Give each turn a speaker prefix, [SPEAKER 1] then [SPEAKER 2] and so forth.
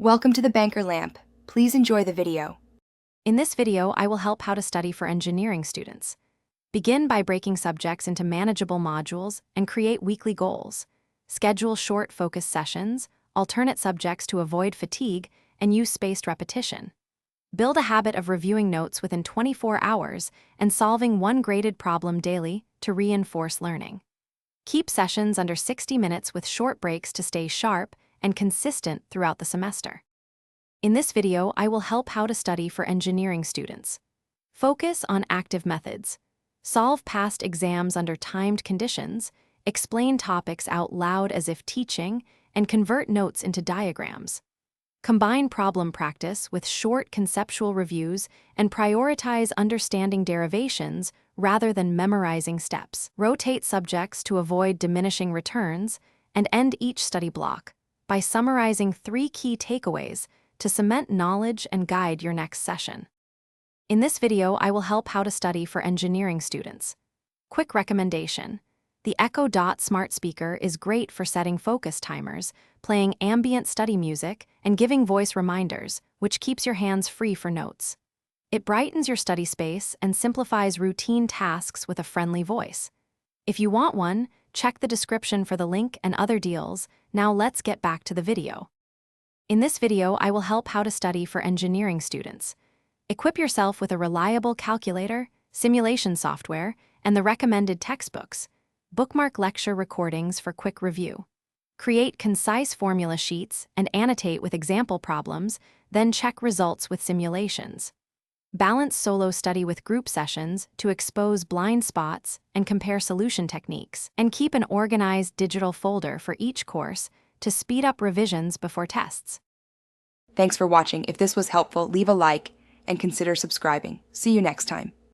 [SPEAKER 1] Welcome to the Banker Lamp. Please enjoy the video.
[SPEAKER 2] In this video, I will help how to study for engineering students. Begin by breaking subjects into manageable modules and create weekly goals. Schedule short focus sessions, alternate subjects to avoid fatigue, and use spaced repetition. Build a habit of reviewing notes within 24 hours and solving one graded problem daily to reinforce learning. Keep sessions under 60 minutes with short breaks to stay sharp and consistent throughout the semester. In this video, I will help how to study for engineering students. Focus on active methods. Solve past exams under timed conditions, explain topics out loud as if teaching, and convert notes into diagrams. Combine problem practice with short conceptual reviews and prioritize understanding derivations rather than memorizing steps. Rotate subjects to avoid diminishing returns, and end each study block by summarizing 3 key takeaways to cement knowledge and guide your next session. In this video, I will help how to study for engineering students. Quick recommendation: the Echo Dot smart speaker is great for setting focus timers, playing ambient study music, and giving voice reminders, which keeps your hands free for notes. It brightens your study space and simplifies routine tasks with a friendly voice. If you want one, check the description for the link and other deals. Now let's get back to the video. In this video, I will help how to study for engineering students. Equip yourself with a reliable calculator, simulation software, and the recommended textbooks. Bookmark lecture recordings for quick review. Create concise formula sheets and annotate with example problems, then check results with simulations. Balance solo study with group sessions to expose blind spots and compare solution techniques. And keep an organized digital folder for each course to speed up revisions before tests.
[SPEAKER 1] Thanks for watching. If this was helpful, leave a like and consider subscribing. See you next time.